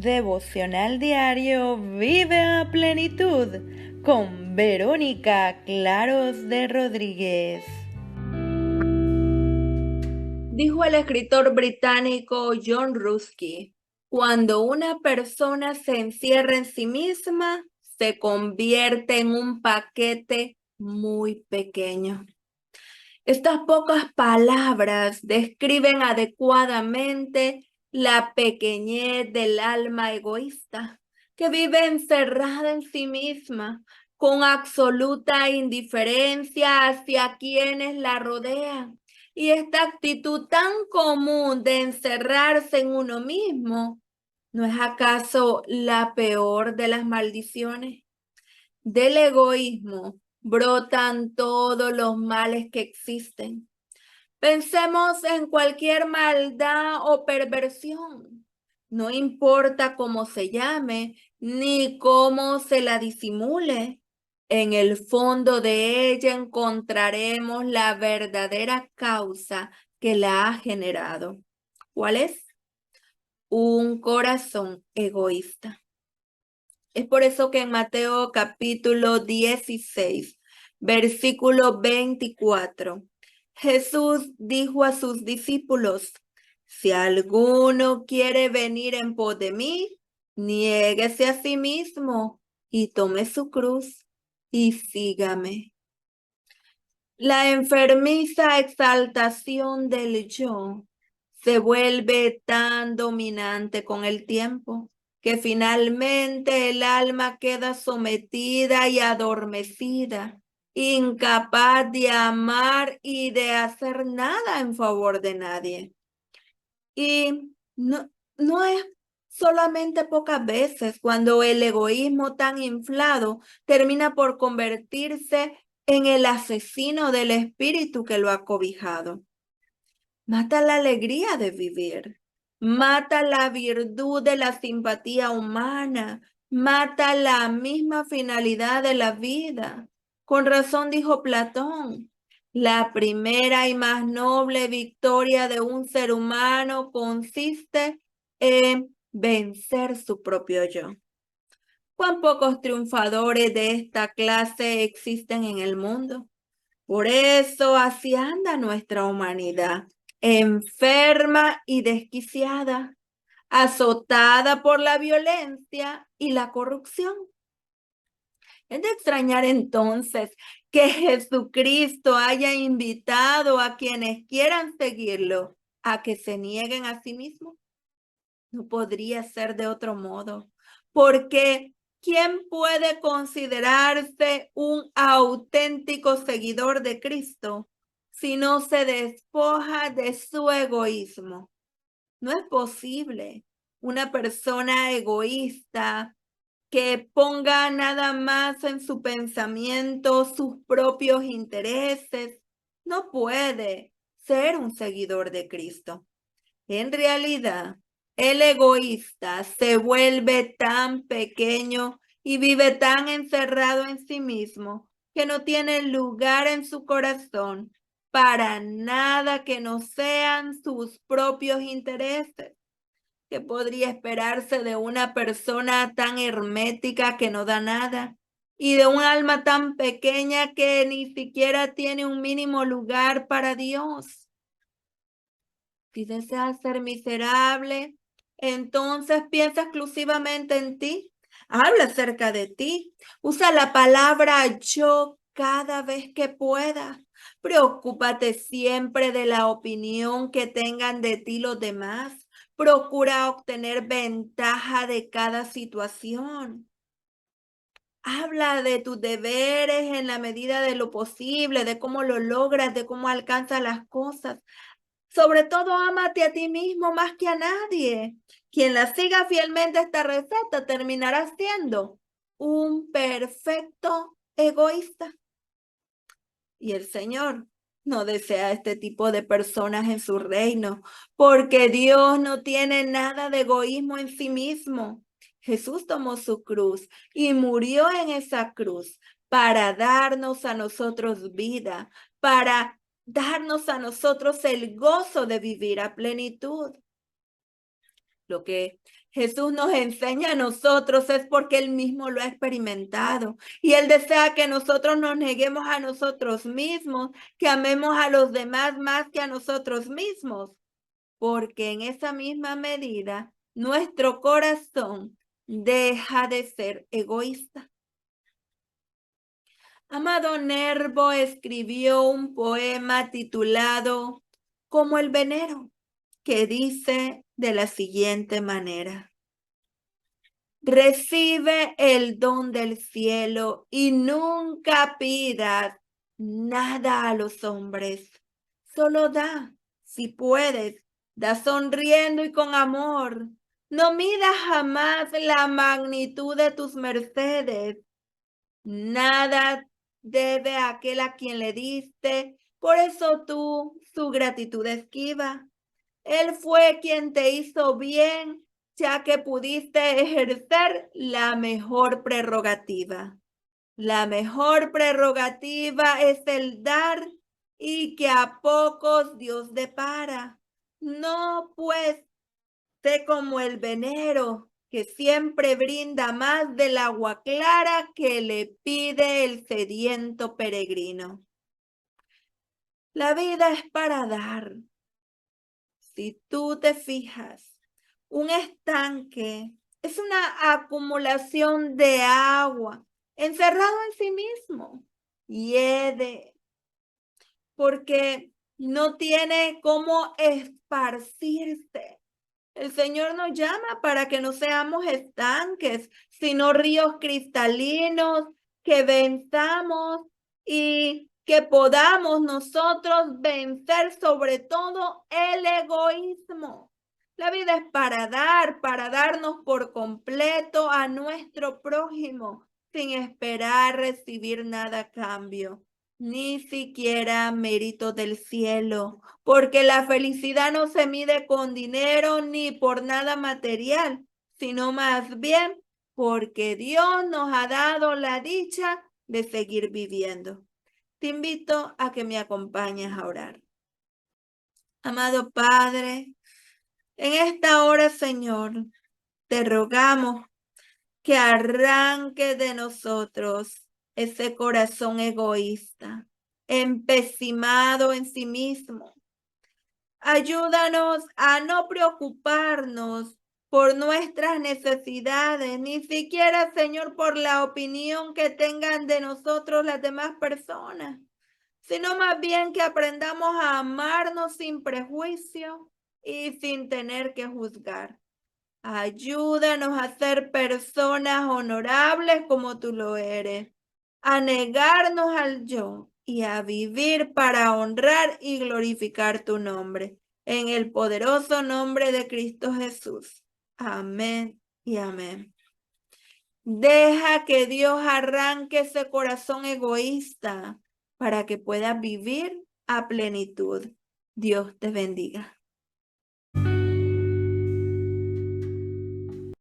Devocional diario Vive a Plenitud con Verónica Claros de Rodríguez. Dijo el escritor británico John Ruskin: cuando una persona se encierra en sí misma, se convierte en un paquete muy pequeño. Estas pocas palabras describen adecuadamente la pequeñez del alma egoísta, que vive encerrada en sí misma, con absoluta indiferencia hacia quienes la rodean. Y esta actitud tan común de encerrarse en uno mismo, ¿no es acaso la peor de las maldiciones? Del egoísmo brotan todos los males que existen. Pensemos en cualquier maldad o perversión. No importa cómo se llame ni cómo se la disimule. En el fondo de ella encontraremos la verdadera causa que la ha generado. ¿Cuál es? Un corazón egoísta. Es por eso que en Mateo capítulo 16, versículo 24, Jesús dijo a sus discípulos: si alguno quiere venir en pos de mí, niéguese a sí mismo y tome su cruz y sígame. La enfermiza exaltación del yo se vuelve tan dominante con el tiempo que finalmente el alma queda sometida y adormecida, incapaz de amar y de hacer nada en favor de nadie. Y no es solamente pocas veces cuando el egoísmo tan inflado termina por convertirse en el asesino del espíritu que lo ha cobijado. Mata la alegría de vivir, mata la virtud de la simpatía humana, mata la misma finalidad de la vida. Con razón dijo Platón: la primera y más noble victoria de un ser humano consiste en vencer su propio yo. ¿Cuán pocos triunfadores de esta clase existen en el mundo? Por eso así anda nuestra humanidad, enferma y desquiciada, azotada por la violencia y la corrupción. Es de extrañar entonces que Jesucristo haya invitado a quienes quieran seguirlo a que se nieguen a sí mismos. No podría ser de otro modo, porque ¿quién puede considerarse un auténtico seguidor de Cristo si no se despoja de su egoísmo? No es posible una persona egoísta que ponga nada más en su pensamiento sus propios intereses. No puede ser un seguidor de Cristo. En realidad, el egoísta se vuelve tan pequeño y vive tan encerrado en sí mismo que no tiene lugar en su corazón para nada que no sean sus propios intereses. ¿Qué podría esperarse de una persona tan hermética que no da nada? Y de un alma tan pequeña que ni siquiera tiene un mínimo lugar para Dios. Si deseas ser miserable, entonces piensa exclusivamente en ti. Habla acerca de ti. Usa la palabra yo cada vez que puedas. Preocúpate siempre de la opinión que tengan de ti los demás. Procura obtener ventaja de cada situación. Habla de tus deberes en la medida de lo posible, de cómo lo logras, de cómo alcanzas las cosas. Sobre todo, ámate a ti mismo más que a nadie. Quien la siga fielmente esta receta terminará siendo un perfecto egoísta. Y el Señor no desea este tipo de personas en su reino, porque Dios no tiene nada de egoísmo en sí mismo. Jesús tomó su cruz y murió en esa cruz para darnos a nosotros vida, para darnos a nosotros el gozo de vivir a plenitud. Lo que Jesús nos enseña a nosotros es porque Él mismo lo ha experimentado. Y Él desea que nosotros nos neguemos a nosotros mismos, que amemos a los demás más que a nosotros mismos. Porque en esa misma medida, nuestro corazón deja de ser egoísta. Amado Nervo escribió un poema titulado Como el venero, que dice de la siguiente manera: recibe el don del cielo y nunca pidas nada a los hombres. Solo da, si puedes, da sonriendo y con amor. No midas jamás la magnitud de tus mercedes. Nada debe aquel a quien le diste, por eso tú su gratitud esquiva. Él fue quien te hizo bien, ya que pudiste ejercer la mejor prerrogativa. La mejor prerrogativa es el dar y que a pocos Dios depara. No, pues, sé como el venero que siempre brinda más del agua clara que le pide el sediento peregrino. La vida es para dar. Si tú te fijas, un estanque es una acumulación de agua encerrado en sí mismo. Hiede, porque no tiene cómo esparcirse. El Señor nos llama para que no seamos estanques, sino ríos cristalinos, que venzamos y que podamos nosotros vencer sobre todo el egoísmo. La vida es para darnos por completo a nuestro prójimo, sin esperar recibir nada a cambio, ni siquiera mérito del cielo, porque la felicidad no se mide con dinero ni por nada material, sino más bien porque Dios nos ha dado la dicha de seguir viviendo. Te invito a que me acompañes a orar. Amado Padre, en esta hora, Señor, te rogamos que arranque de nosotros ese corazón egoísta, empecinado en sí mismo. Ayúdanos a no preocuparnos por nuestras necesidades, ni siquiera, Señor, por la opinión que tengan de nosotros las demás personas, sino más bien que aprendamos a amarnos sin prejuicio y sin tener que juzgar. Ayúdanos a ser personas honorables como tú lo eres, a negarnos al yo y a vivir para honrar y glorificar tu nombre. En el poderoso nombre de Cristo Jesús. Amén y amén. Deja que Dios arranque ese corazón egoísta para que puedas vivir a plenitud. Dios te bendiga.